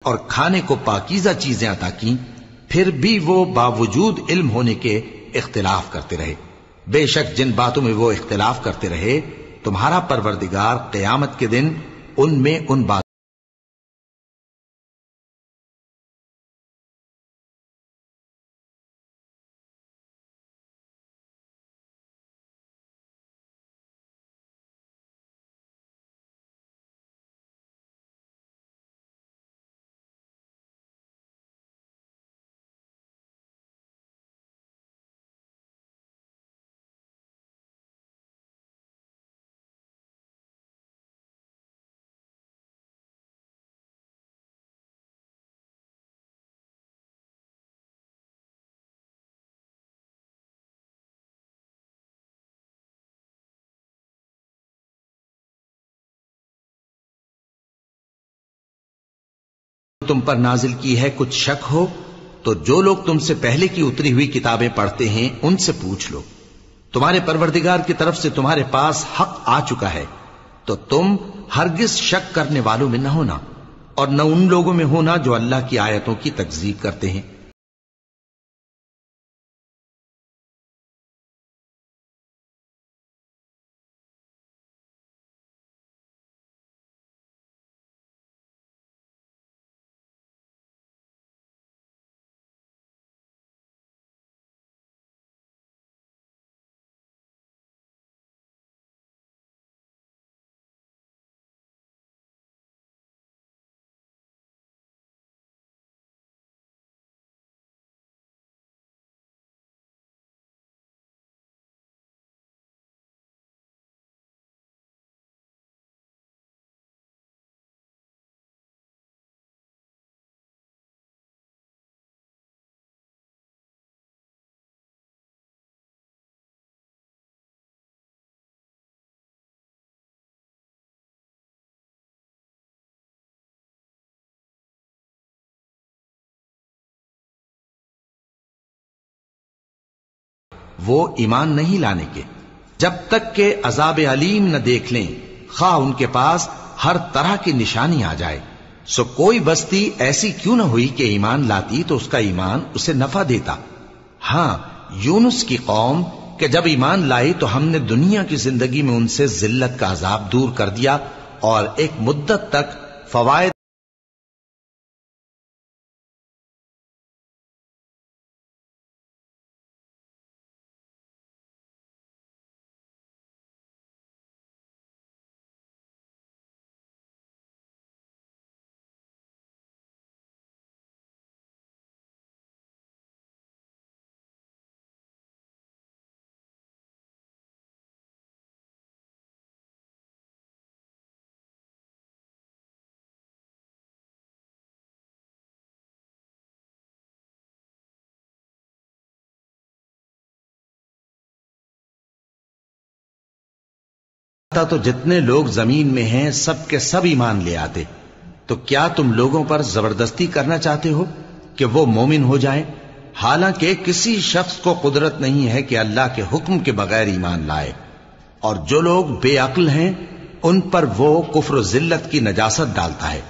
اور کھانے کو پاکیزہ چیزیں عطا کی، پھر بھی وہ باوجود علم ہونے کے اختلاف کرتے رہے۔ بے شک جن باتوں میں وہ اختلاف کرتے رہے تمہارا پروردگار قیامت کے دن ان میں ان باتوں تم پر نازل کی ہے کچھ شک ہو تو جو لوگ تم سے پہلے کی اتری ہوئی کتابیں پڑھتے ہیں ان سے پوچھ لو۔ تمہارے پروردگار کی طرف سے تمہارے پاس حق آ چکا ہے تو تم ہرگز شک کرنے والوں میں نہ ہونا اور نہ ان لوگوں میں ہونا جو اللہ کی آیتوں کی تکذیب کرتے ہیں۔ وہ ایمان نہیں لانے کے جب تک کہ عذاب علیم نہ دیکھ لیں، خواہ ان کے پاس ہر طرح کی نشانی آ جائے۔ سو کوئی بستی ایسی کیوں نہ ہوئی کہ ایمان لاتی تو اس کا ایمان اسے نفع دیتا۔ ہاں، یونس کی قوم کہ جب ایمان لائی تو ہم نے دنیا کی زندگی میں ان سے ذلت کا عذاب دور کر دیا اور ایک مدت تک فوائد تو جتنے لوگ زمین میں ہیں سب کے سب ایمان لے آتے، تو کیا تم لوگوں پر زبردستی کرنا چاہتے ہو کہ وہ مومن ہو جائیں؟ حالانکہ کسی شخص کو قدرت نہیں ہے کہ اللہ کے حکم کے بغیر ایمان لائے، اور جو لوگ بے عقل ہیں ان پر وہ کفر و ذلت کی نجاست ڈالتا ہے۔